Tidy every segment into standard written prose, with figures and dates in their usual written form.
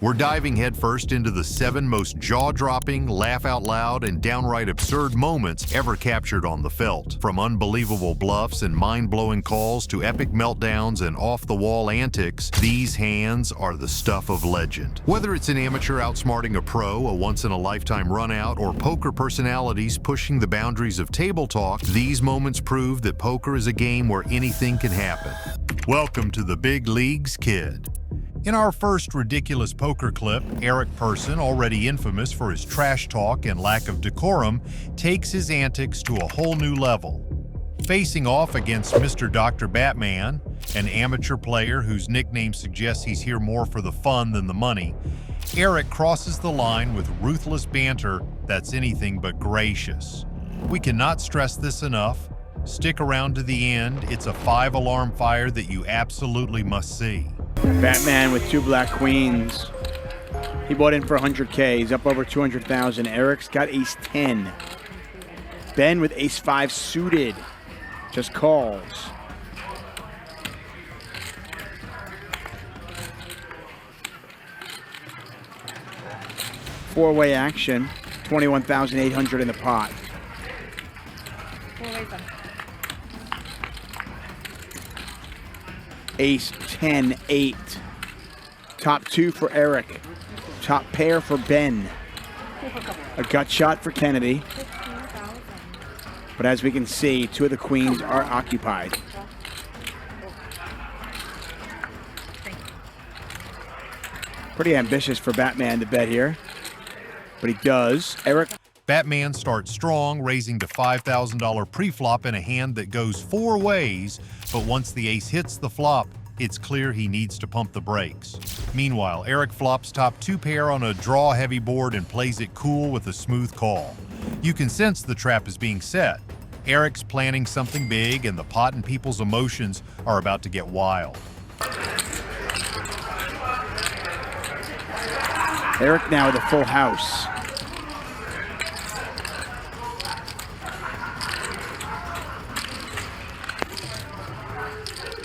We're diving headfirst into the 7 most jaw-dropping, laugh-out-loud, and downright absurd moments ever captured on the felt. From unbelievable bluffs and mind-blowing calls to epic meltdowns and off-the-wall antics, these hands are the stuff of legend. Whether it's an amateur outsmarting a pro, a once-in-a-lifetime run-out, or poker personalities pushing the boundaries of table talk, these moments prove that poker is a game where anything can happen. Welcome to the Big Leagues, kid. In our first ridiculous poker clip, Eric Person, already infamous for his trash talk and lack of decorum, takes his antics to a whole new level. Facing off against Mr. Dr. Batman, an amateur player whose nickname suggests he's here more for the fun than the money, Eric crosses the line with ruthless banter that's anything but gracious. We cannot stress this enough. Stick around to the end. It's a 5-alarm fire that you absolutely must see. Batman with 2 black queens. He bought in for 100K. He's up over 200,000. Eric's got ace 10. Ben with ace 5 suited. Just calls. Four-way action. 21,800 in the pot. Ace 10 8. Top 2 for Eric. Top pair for Ben. A gut shot for Kennedy. But as we can see, 2 of the queens are occupied. Pretty ambitious for Batman to bet here. But he does. Eric. Batman starts strong, raising to $5,000 pre-flop in a hand that goes 4 ways, but once the ace hits the flop, it's clear he needs to pump the brakes. Meanwhile, Eric flops top 2 pair on a draw-heavy board and plays it cool with a smooth call. You can sense the trap is being set. Eric's planning something big, and the pot and people's emotions are about to get wild. Eric now with a full house.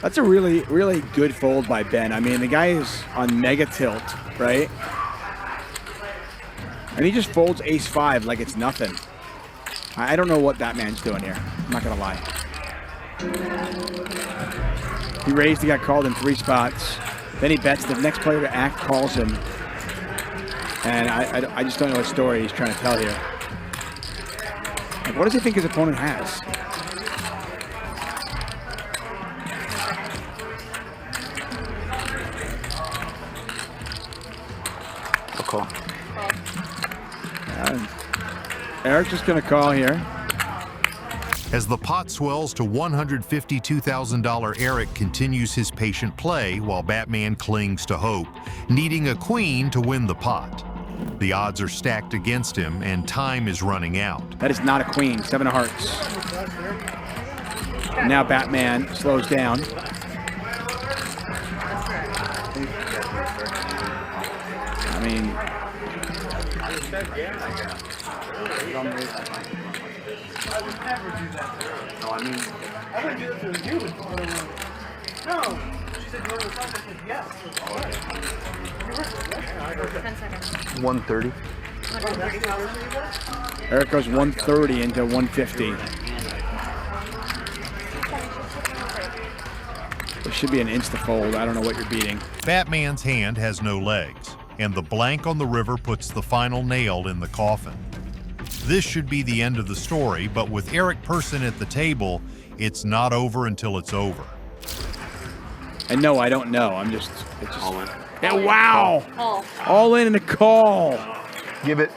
That's a really, really good fold by Ben. I mean, the guy is on mega tilt, right? And he just folds ace 5 like it's nothing. I don't know what that man's doing here. I'm not gonna lie. He raised, he got called in 3 spots. Then he bets, the next player to act calls him. And I just don't know what story he's trying to tell here. Like, what does he think his opponent has? Call. Eric's just going to call here. As the pot swells to $152,000, Eric continues his patient play while Batman clings to hope, needing a queen to win the pot. The odds are stacked against him, and time is running out. That is not a queen. 7 of hearts. And now Batman slows down. I mean, I would never do that to her. No, I mean, I would do it to you. No. She said, you want to talk? I said, yes. 10 seconds. 130. Eric goes 130 into 150. There should be an insta-fold. I don't know what you're beating. Batman's hand has no legs, and the blank on the river puts the final nail in the coffin. This should be the end of the story, but with Eric Person at the table, it's not over until it's over. And no, I don't know. I'm just... All in. Yeah, wow! All in and a call. Give it.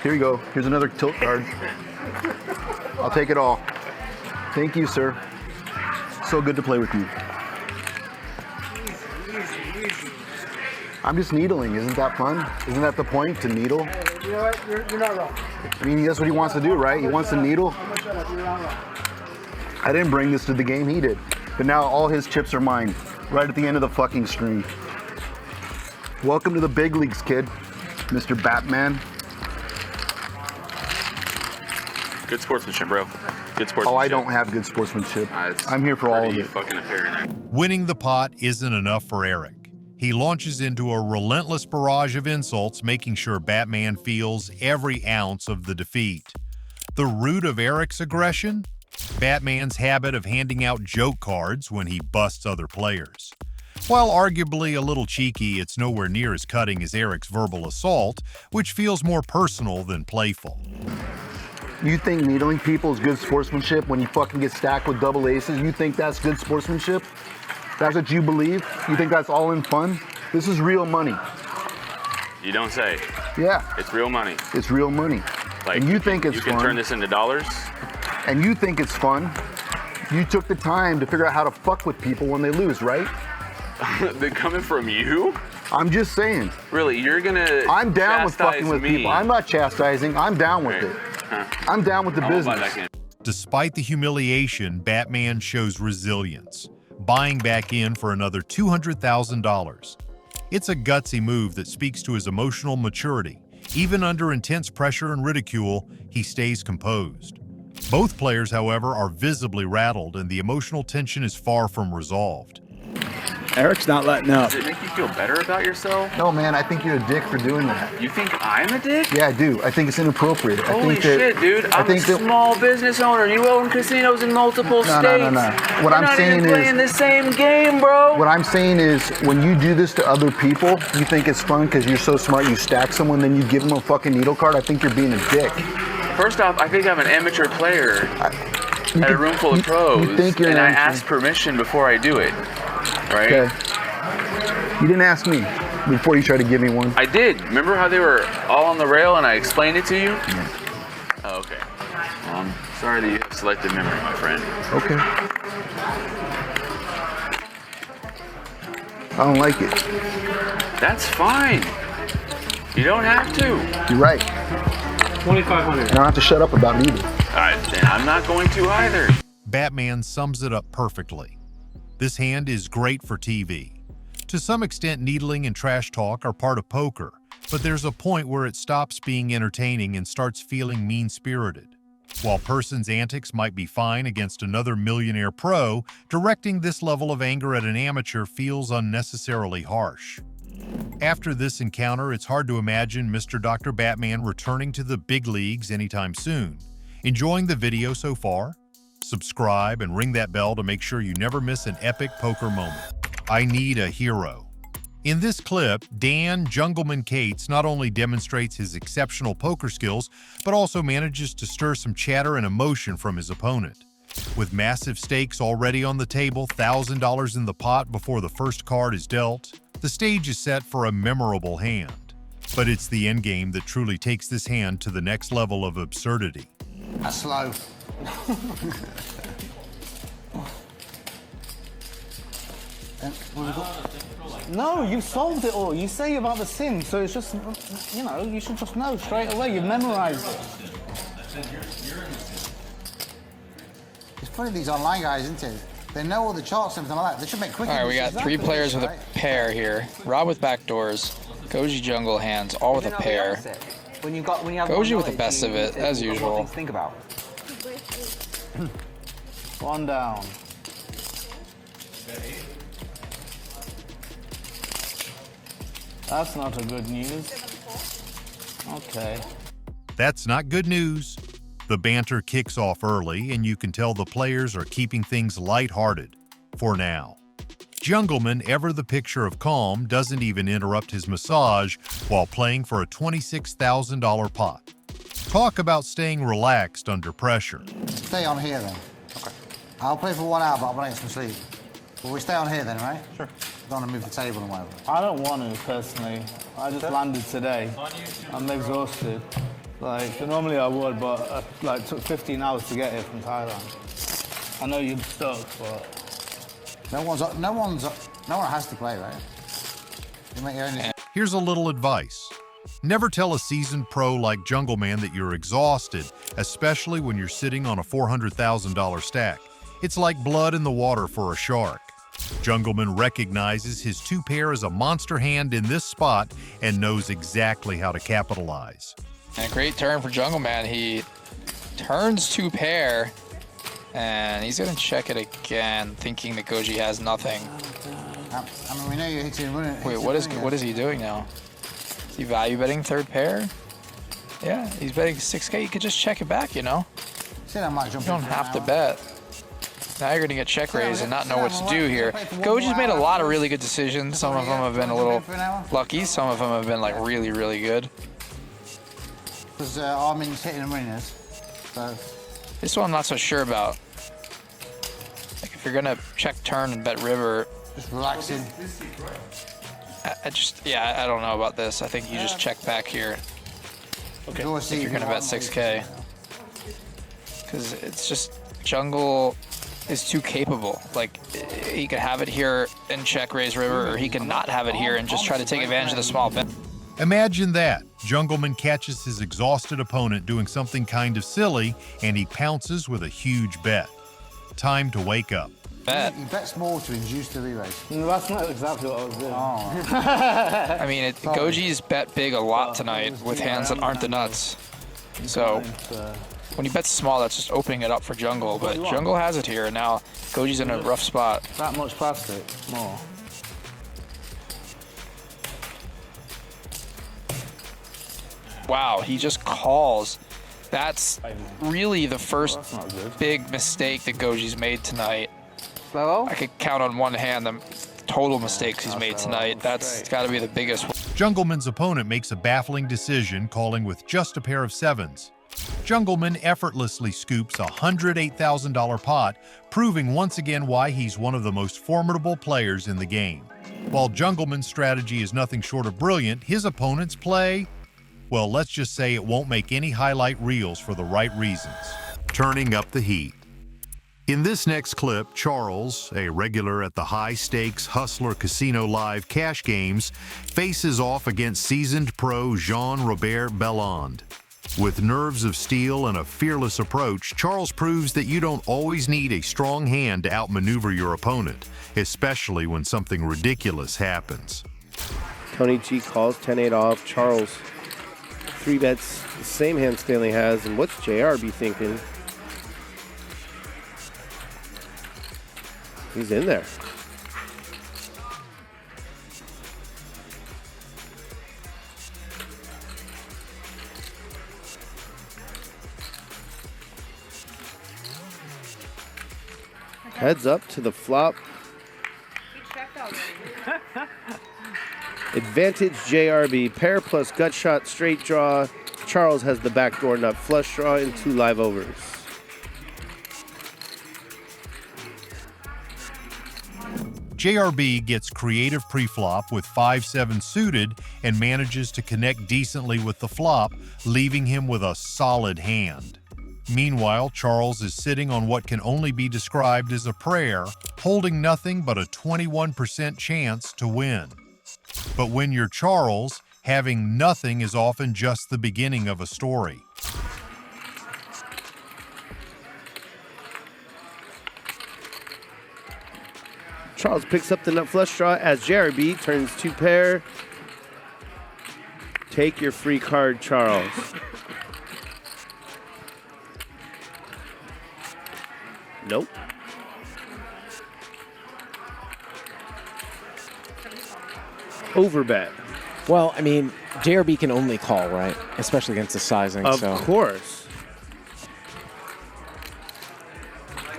Here you go. Here's another tilt card. I'll take it all. Thank you, sir. So good to play with you. I'm just needling. Isn't that fun? Isn't that the point, to needle? You know what? You're not wrong. I mean, that's what he wants to do, right? He wants to needle. I'm going to shut up. You're not wrong. I didn't bring this to the game, he did. But now all his chips are mine, right at the end of the fucking stream. Welcome to the big leagues, kid. Mr. Batman. Good sportsmanship, bro. Good sportsmanship. Oh, I don't have good sportsmanship. I'm here for all of it. Fucking apparent. Winning the pot isn't enough for Eric. He launches into a relentless barrage of insults, making sure Batman feels every ounce of the defeat. The root of Eric's aggression? Batman's habit of handing out joke cards when he busts other players. While arguably a little cheeky, it's nowhere near as cutting as Eric's verbal assault, which feels more personal than playful. You think needling people is good sportsmanship when you fucking get stacked with double aces? You think that's good sportsmanship? That's what you believe? You think that's all in fun? This is real money. You don't say. Yeah. It's real money. It's real money. Like, and you think it's you fun. can turn this into dollars? And you think it's fun. You took the time to figure out how to fuck with people when they lose, right? They're coming from you? I'm just saying. Really, you're gonna I'm down with chastise fucking with me. people. I'm not chastising. I'm down with it. Huh. I'm down with the I won't buy business. that game. Despite the humiliation, Batman shows resilience, buying back in for another $200,000. It's a gutsy move that speaks to his emotional maturity. Even under intense pressure and ridicule, he stays composed. Both players, however, are visibly rattled, and the emotional tension is far from resolved. Eric's not letting up. Does it make you feel better about yourself? No, man, I think you're a dick for doing that. You think I'm a dick? Yeah, I do. I think it's inappropriate. I Holy think that, shit, dude. I'm a small business owner. You own casinos in multiple states. No. What We're I'm not saying even playing is, the same game, bro. what I'm saying is, when you do this to other people, you think it's fun because you're so smart, you stack someone, then you give them a fucking needle card. I think you're being a dick. First off, I think I'm an amateur player at a room full of pros, you think you're and an I amateur. ask permission before I do it, right? Okay. You didn't ask me before you tried to give me one. I did. Remember how they were all on the rail and I explained it to you? Yeah. Oh, okay. Well, I'm sorry that you have selective memory, my friend. Okay. I don't like it. That's fine. You don't have to. You're right. 2,500. I don't have to shut up about it either. Then I'm not going to either. Batman sums it up perfectly. This hand is great for TV. To some extent, needling and trash talk are part of poker, but there's a point where it stops being entertaining and starts feeling mean-spirited. While person's antics might be fine against another millionaire pro, directing this level of anger at an amateur feels unnecessarily harsh. After this encounter, it's hard to imagine Mr. Dr. Batman returning to the big leagues anytime soon. Enjoying the video so far? Subscribe and ring that bell to make sure you never miss an epic poker moment. I need a hero. In this clip, Dan Jungleman Cates not only demonstrates his exceptional poker skills, but also manages to stir some chatter and emotion from his opponent. With massive stakes already on the table, $1,000 in the pot before the first card is dealt, the stage is set for a memorable hand. But it's the endgame that truly takes this hand to the next level of absurdity. That's slow. No, you solved it all. You say about the sin, so it's just, you know, you should just know straight away. You've memorized it. It's funny, these online guys, isn't it? They know all the charts and everything like that. They should make quick. All right, we got three players with a pair here. Rob with backdoors, Goji jungle hands, all with a pair. When you have Goji with the best of it, as usual. Think about. One down. That's not a good news. Okay. That's not good news. The banter kicks off early, and you can tell the players are keeping things lighthearted, for now. Jungleman, ever the picture of calm, doesn't even interrupt his massage while playing for a $26,000 pot. Talk about staying relaxed under pressure. Stay on here then. Okay. I'll play for 1 hour, but I'll get some sleep. Will we stay on here then, right? Sure. Don't want to move the table and whatever. I don't want to, personally. I just landed today. I'm exhausted. Like, normally I would, but it took 15 hours to get here from Thailand. I know you're stoked, but... No one has to play, right? You make your own... Here's a little advice. Never tell a seasoned pro like Jungleman that you're exhausted, especially when you're sitting on a $400,000 stack. It's like blood in the water for a shark. Jungleman recognizes his two-pair as a monster hand in this spot and knows exactly how to capitalize. And a great turn for Jungleman. He turns two pair, and he's gonna check it again, thinking that Goji has nothing. I mean, we know you're hitting running. Wait, what is he doing now? Is he value betting third pair? Yeah, he's betting 6K. You could just check it back, you know? See that might jump You don't in for an have to hour. bet. Now you're gonna get check raised and not know what to do here. Goji's made a lot of really good decisions. Some of them have been a little lucky. Some of them have been like really, really good. Because Armin's hitting winners. So This one I'm not so sure about. Like if you're gonna check turn and bet river, just relaxing. I don't know about this. I think you just check back here Okay. if you're gonna bet 6K. Because it's just jungle is too capable. Like he could have it here and check raise river, or he can not have it here and just try to take advantage of the small bet. Imagine that. Jungleman catches his exhausted opponent doing something kind of silly, and he pounces with a huge bet. Time to wake up. Bet. You bet small to induce the re-raise. No, that's not exactly what I was doing. Oh. I mean, Goji's bet big a lot tonight with hands that aren't the nuts. So when he bets small, that's just opening it up for jungle. But jungle has it here, and now Goji's in a rough spot. That much plastic, more. Wow, he just calls. That's really the first big mistake that Goji's made tonight. Hello? I could count on one hand the total mistakes he's made tonight. That's got to be the biggest one. Jungleman's opponent makes a baffling decision, calling with just a pair of sevens. Jungleman effortlessly scoops a $108,000 pot, proving once again why he's one of the most formidable players in the game. While Jungleman's strategy is nothing short of brilliant, his opponent's play, well, let's just say it won't make any highlight reels for the right reasons. Turning up the heat. In this next clip, Charles, a regular at the high-stakes Hustler Casino Live cash games, faces off against seasoned pro Jean-Robert Belland. With nerves of steel and a fearless approach, Charles proves that you don't always need a strong hand to outmaneuver your opponent, especially when something ridiculous happens. Tony G calls 10-8 off. Charles 3 bets the same hand Stanley has. And what's JRB thinking? He's in there. Heads up to the flop. Advantage JRB, pair plus gut shot, straight draw. Charles has the backdoor nut flush draw and 2 live overs. JRB gets creative pre-flop with 5-7 suited and manages to connect decently with the flop, leaving him with a solid hand. Meanwhile, Charles is sitting on what can only be described as a prayer, holding nothing but a 21% chance to win. But when you're Charles, having nothing is often just the beginning of a story. Charles picks up the nut flush draw as JRB turns 2 pair. Take your free card, Charles. Nope. Overbet. Well, I mean, JRB can only call, right? Especially against the sizing. Of course.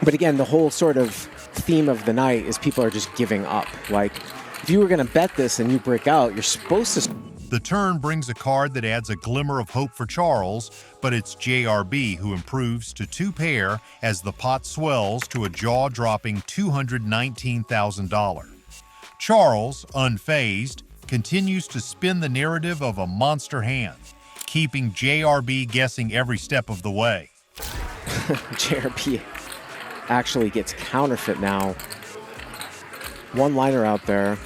But again, the whole sort of theme of the night is people are just giving up. Like, if you were going to bet this and you break out, you're supposed to... The turn brings a card that adds a glimmer of hope for Charles, but it's JRB who improves to 2 pair as the pot swells to a jaw-dropping $219,000. Charles, unfazed, continues to spin the narrative of a monster hand, keeping JRB guessing every step of the way. JRB actually gets counterfeit now. One-liner out there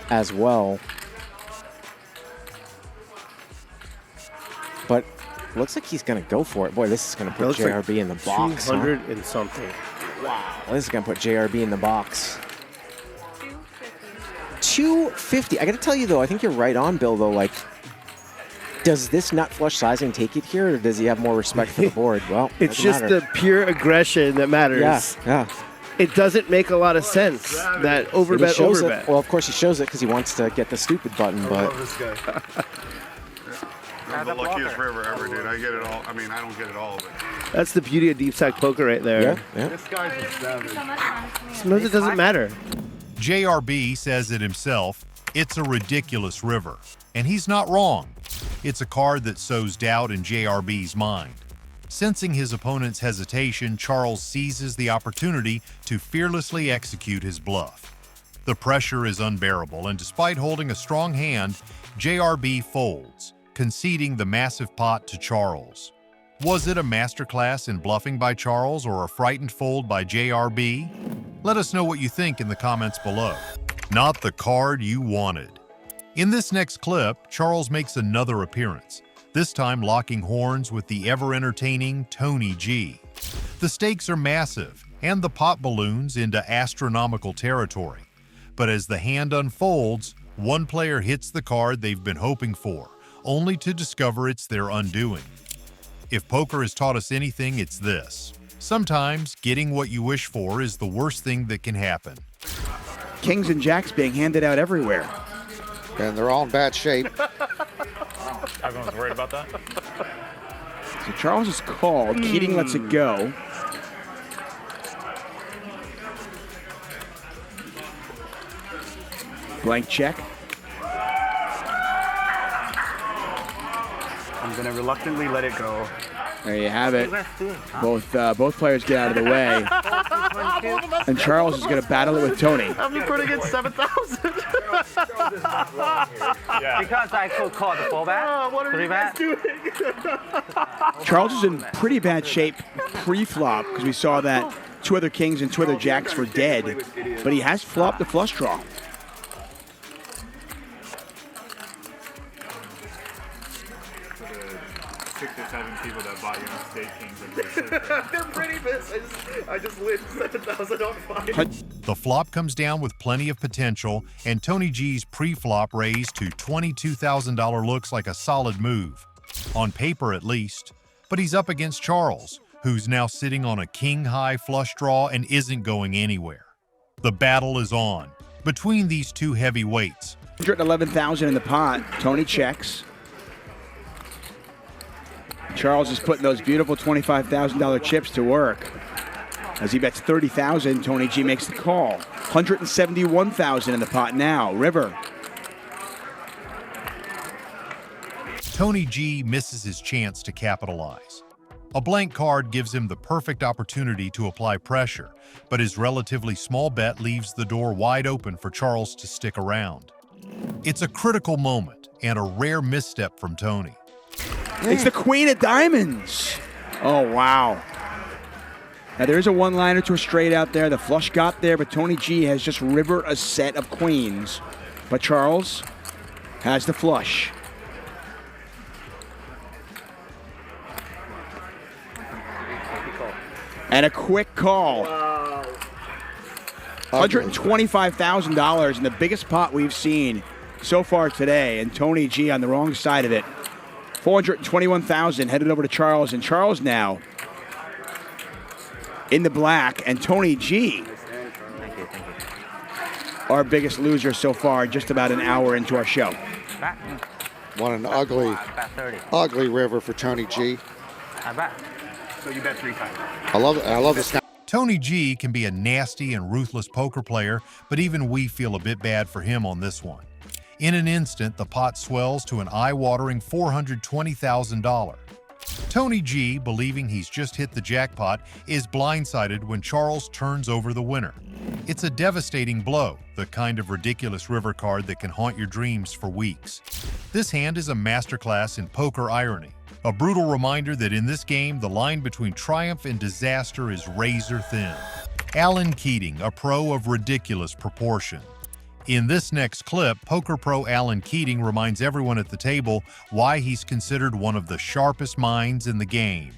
as well. But looks like he's going to go for it. Boy, this is going to put JRB in the box. 200 and something. Wow. This is going to put JRB in the box. 250. I got to tell you, though, I think you're right on, Bill, though. Like, does this nut flush sizing take it here, or does he have more respect for the board? Well, it's just the pure aggression that matters. Yeah. It doesn't make a lot of sense. That He overbet, shows overbet. it. Well, of course he shows it because he wants to get the stupid button, but This guy. I'm the luckiest river ever, dude. I get it all. I mean, I don't get it all, but That's the beauty of deep stack poker right there. yeah. This guy's a savage. Sometimes it doesn't matter. JRB says it himself, it's a ridiculous river. And he's not wrong. It's a card that sows doubt in JRB's mind. Sensing his opponent's hesitation, Charles seizes the opportunity to fearlessly execute his bluff. The pressure is unbearable, and despite holding a strong hand, JRB folds, conceding the massive pot to Charles. Was it a masterclass in bluffing by Charles or a frightened fold by JRB? Let us know what you think in the comments below. Not the card you wanted. In this next clip, Charles makes another appearance, this time locking horns with the ever-entertaining Tony G. The stakes are massive, and the pot balloons into astronomical territory. But as the hand unfolds, one player hits the card they've been hoping for, only to discover it's their undoing. If poker has taught us anything, it's this. Sometimes getting what you wish for is the worst thing that can happen. Kings and jacks being handed out everywhere. And they're all in bad shape. Everyone's worried about that. So Charles is called. Keating lets it go. Blank check. I'm gonna reluctantly let it go. There you have it. Both players get out of the way. And Charles is going to battle it with Tony. I'm putting in 7,000. Because I could call the fullback. What are you guys doing? Charles is in pretty bad shape pre-flop because we saw that two other kings and two other jacks were dead, but he has flopped the flush draw. people that buy state kings. They're pretty bits. I just lit 7,000 on fire. The flop comes down with plenty of potential, and Tony G's pre-flop raise to $22,000 looks like a solid move. On paper at least, but he's up against Charles, who's now sitting on a king-high flush draw and isn't going anywhere. The battle is on, between these two heavyweights. $111,000 in the pot. Tony checks. Charles is putting those beautiful $25,000 chips to work. As he bets $30,000, Tony G makes the call. $171,000 in the pot now. River. Tony G misses his chance to capitalize. A blank card gives him the perfect opportunity to apply pressure, but his relatively small bet leaves the door wide open for Charles to stick around. It's a critical moment and a rare misstep from Tony. It's the queen of diamonds. Oh, wow. Now, there's a one-liner to a straight out there. The flush got there, but Tony G has just rivered a set of queens. But Charles has the flush. And a quick call. Wow. $125,000 in the biggest pot we've seen so far today. And Tony G on the wrong side of it. $421,000 headed over to Charles. And Charles now in the black. And Tony G, our biggest loser so far, just about an hour into our show. What an ugly river for Tony G. So you bet 3 times. I love this guy. Tony G can be a nasty and ruthless poker player, but even we feel a bit bad for him on this one. In an instant, the pot swells to an eye-watering $420,000. Tony G, believing he's just hit the jackpot, is blindsided when Charles turns over the winner. It's a devastating blow, the kind of ridiculous river card that can haunt your dreams for weeks. This hand is a masterclass in poker irony. A brutal reminder that in this game, the line between triumph and disaster is razor thin. Alan Keating, a pro of ridiculous proportion. In this next clip, poker pro Alan Keating reminds everyone at the table why he's considered one of the sharpest minds in the game.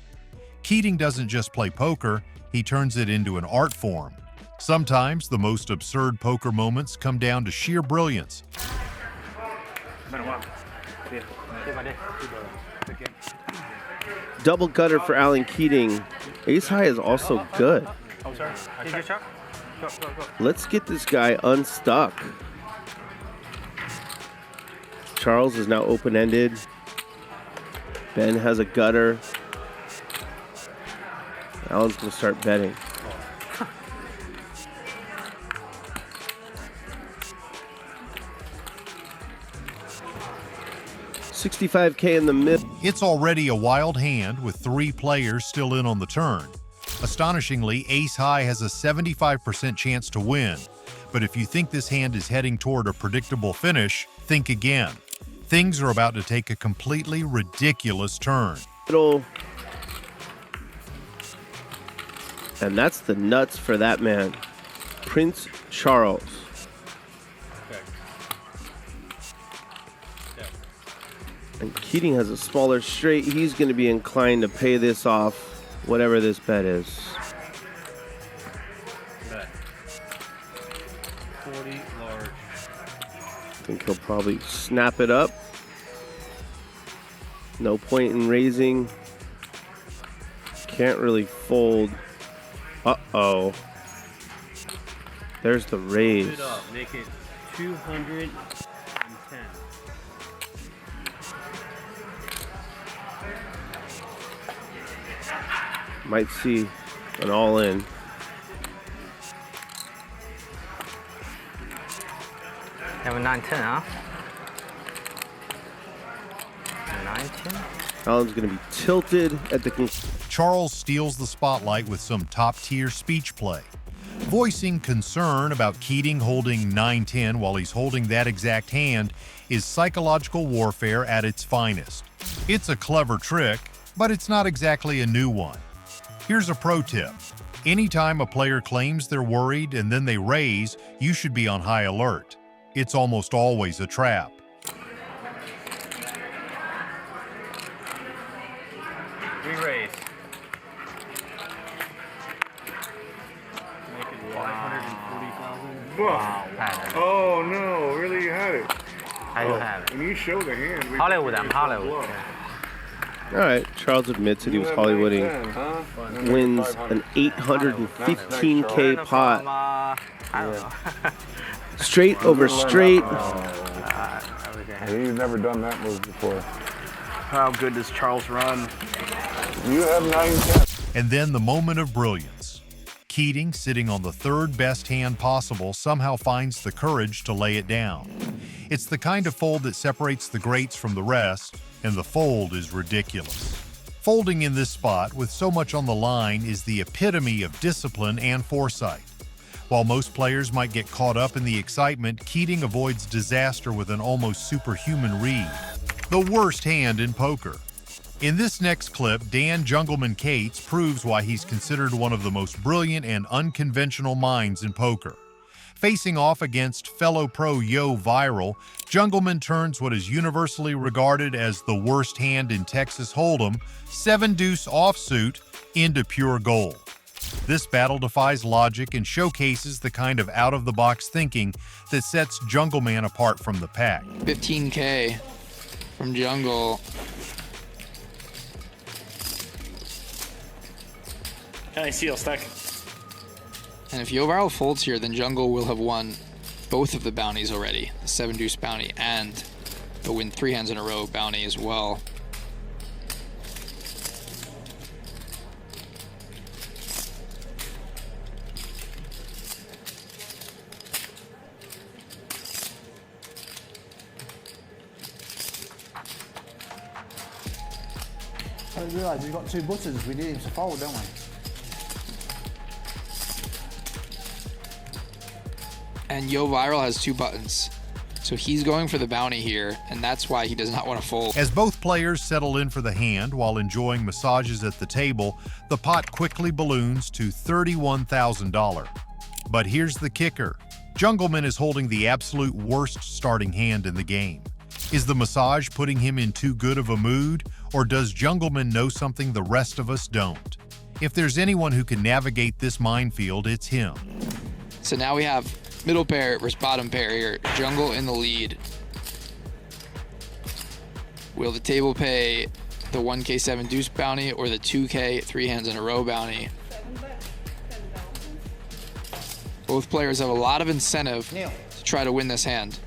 Keating doesn't just play poker, he turns it into an art form. Sometimes the most absurd poker moments come down to sheer brilliance. Double gutter for Alan Keating. Ace high is also good. Oh, sorry. Did you check? Let's get this guy unstuck. Charles is now open-ended. Ben has a gutter. Alan's going to start betting. $65K in the middle. It's already a wild hand with 3 players still in on the turn. Astonishingly, Ace High has a 75% chance to win. But if you think this hand is heading toward a predictable finish, think again. Things are about to take a completely ridiculous turn. And that's the nuts for that man, Prince Charles. And Keating has a smaller straight. He's going to be inclined to pay this off, whatever this bet is. 40 large. I think he'll probably snap it up. No point in raising. Can't really fold. Uh-oh. There's the raise. Put it up. Make it 210. Might see an all-in. Have a 910, huh? 910? Alan's going to be tilted at the... Charles steals the spotlight with some top-tier speech play, voicing concern about Keating holding 9-10 while he's holding that exact hand is psychological warfare at its finest. It's a clever trick, but it's not exactly a new one. Here's a pro tip. Anytime a player claims they're worried and then they raise, you should be on high alert. It's almost always a trap. Re-raise. Make it 540,000. Wow. Oh no, really, you had it. I do have it. When you show the hand, we Hollywood, I'm Hollywood. All right, Charles admits that he was Hollywooding. Wins an $815K pot. I don't know. Straight over straight. He's never done that move before. How good does Charles run? You have 9-10. And then the moment of brilliance. Keating, sitting on the third best hand possible, somehow finds the courage to lay it down. It's the kind of fold that separates the greats from the rest, and the fold is ridiculous. Folding in this spot with so much on the line is the epitome of discipline and foresight. While most players might get caught up in the excitement, Keating avoids disaster with an almost superhuman read. The worst hand in poker. In this next clip, Dan Jungleman Cates proves why he's considered one of the most brilliant and unconventional minds in poker. Facing off against fellow pro Yo Viral, Jungleman turns what is universally regarded as the worst hand in Texas Hold'em, 7-deuce offsuit, into pure gold. This battle defies logic and showcases the kind of out-of-the-box thinking that sets Jungleman apart from the pack. 15K from Jungle. Can I seal stack? And if Yo Viral folds here, then Jungle will have won both of the bounties already. The 7-deuce bounty and the win 3 hands in a row bounty as well. I didn't realise we've got 2 buttons. We need him to fold, don't we? And Yo Viral has 2 buttons. So he's going for the bounty here, and that's why he does not want to fold. As both players settle in for the hand while enjoying massages at the table, the pot quickly balloons to $31,000. But here's the kicker. Jungleman is holding the absolute worst starting hand in the game. Is the massage putting him in too good of a mood, or does Jungleman know something the rest of us don't? If there's anyone who can navigate this minefield, it's him. So now we have middle pair versus bottom pair here. Jungle in the lead. Will the table pay the 1K 7-deuce bounty or the 2K 3 hands in a row bounty? Both players have a lot of incentive to try to win this hand.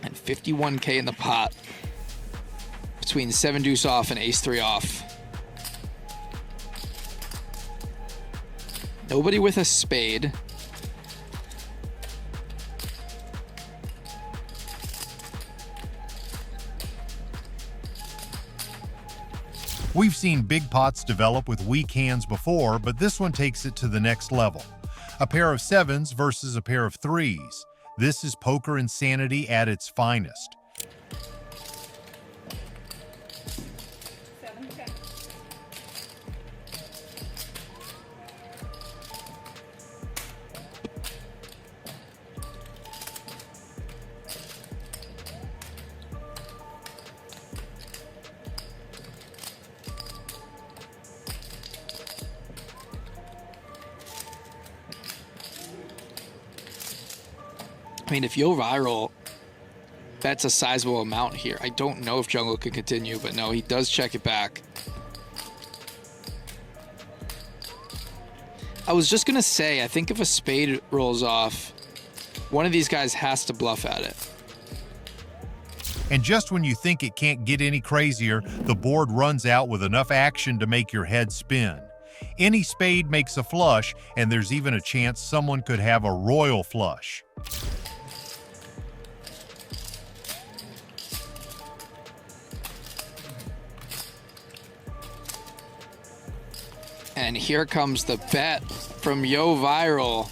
And 51K in the pot between 7 deuce off and ace 3 off. Nobody with a spade. We've seen big pots develop with weak hands before, but this one takes it to the next level. A pair of 7s versus a pair of 3s. This is poker insanity at its finest. I mean, if Yo Viral bets a sizable amount here, I don't know if Jungle can continue, but no, he does check it back. I was just gonna say, I think if a spade rolls off, one of these guys has to bluff at it. And just when you think it can't get any crazier, the board runs out with enough action to make your head spin. Any spade makes a flush, and there's even a chance someone could have a royal flush. And here comes the bet from Yo Viral.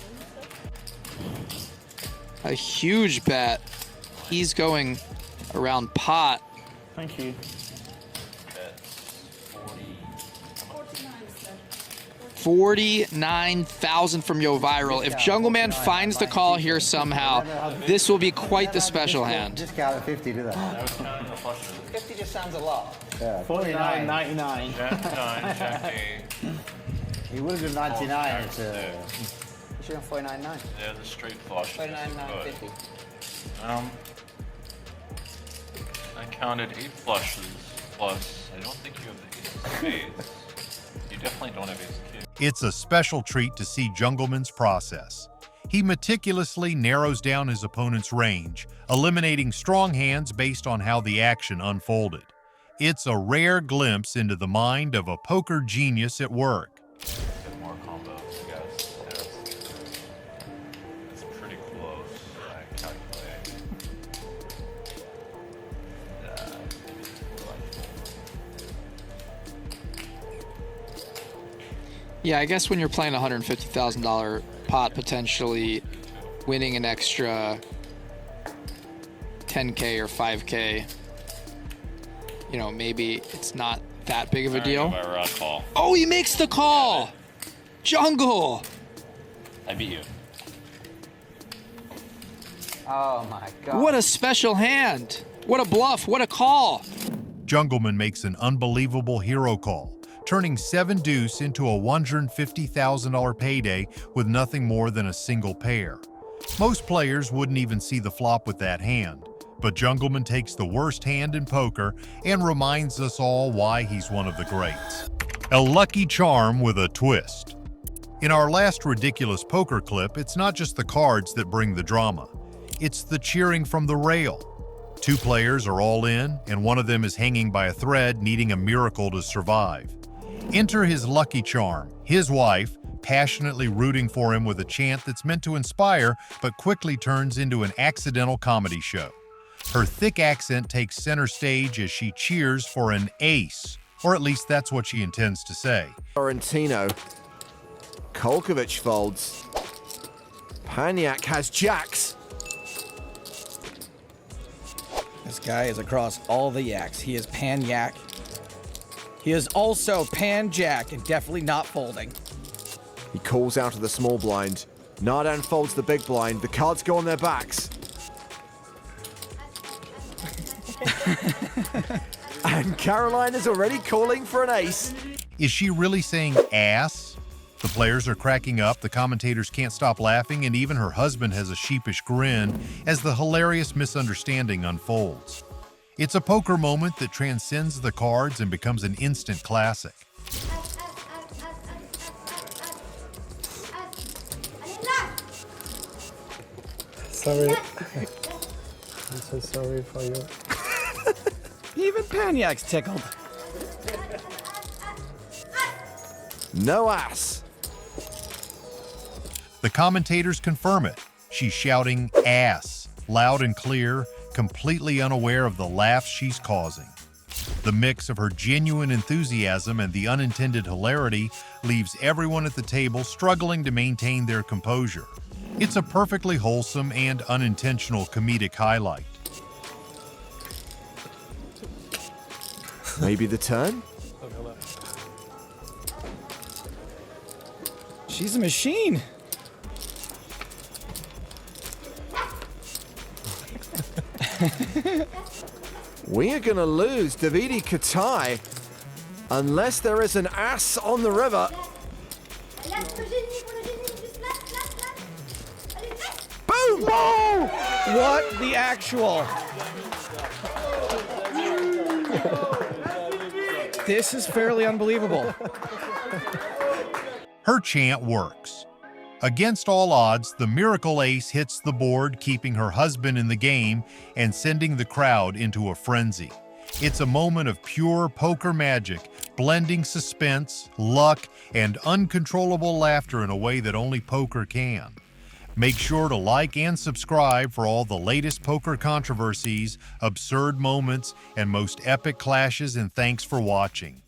A huge bet. He's going around pot. Thank you. 49,000 from Yo Viral. If Jungleman finds the call here somehow, this will be quite the special hand. Discount at 50, do that. 50 just sounds a lot. Yeah, 49.99. He would have done 99. It's, You should have 49.9. Yeah, the straight flush. 49.950. I counted 8 flushes plus. I don't think you have the ace of spades. You definitely don't have ace of king. It's a special treat to see Jungleman's process. He meticulously narrows down his opponent's range, eliminating strong hands based on how the action unfolded. It's a rare glimpse into the mind of a poker genius at work. Get more combos, I guess. Yeah, it's pretty close. I calculate. Yeah, I guess when you're playing a $150,000 pot, potentially winning an extra 10K or 5K, you know, maybe it's not that big of a deal. Call. Oh, he makes the call! Jungle! I beat you. Oh my god. What a special hand! What a bluff, what a call! Jungleman makes an unbelievable hero call, turning 7 deuce into a $150,000 payday with nothing more than a single pair. Most players wouldn't even see the flop with that hand, but Jungleman takes the worst hand in poker and reminds us all why he's one of the greats. A lucky charm with a twist. In our last ridiculous poker clip, it's not just the cards that bring the drama. It's the cheering from the rail. 2 players are all in, and one of them is hanging by a thread, needing a miracle to survive. Enter his lucky charm, his wife, passionately rooting for him with a chant that's meant to inspire, but quickly turns into an accidental comedy show. Her thick accent takes center stage as she cheers for an ace, or at least that's what she intends to say. Florentino. Kolkovic folds. Paniak has jacks. This guy is across all the yaks. He is pan-yak. He is also pan-jack and definitely not folding. He calls out of the small blind. Nardan folds the big blind. The cards go on their backs. And Caroline is already calling for an ace. Is she really saying ass? The players are cracking up, the commentators can't stop laughing, and even her husband has a sheepish grin as the hilarious misunderstanding unfolds. It's a poker moment that transcends the cards and becomes an instant classic. Sorry. I'm so sorry for you. Even Panyak's tickled. No ass. The commentators confirm it. She's shouting ass, loud and clear, completely unaware of the laughs she's causing. The mix of her genuine enthusiasm and the unintended hilarity leaves everyone at the table struggling to maintain their composure. It's a perfectly wholesome and unintentional comedic highlight. Maybe the turn? She's a machine. We are going to lose Davide Katai unless there is an ass on the river. Boom! Whoa! What the actual? This is fairly unbelievable. Her chant works. Against all odds, the miracle ace hits the board, keeping her husband in the game and sending the crowd into a frenzy. It's a moment of pure poker magic, blending suspense, luck, and uncontrollable laughter in a way that only poker can. Make sure to like and subscribe for all the latest poker controversies, absurd moments, and most epic clashes, and thanks for watching.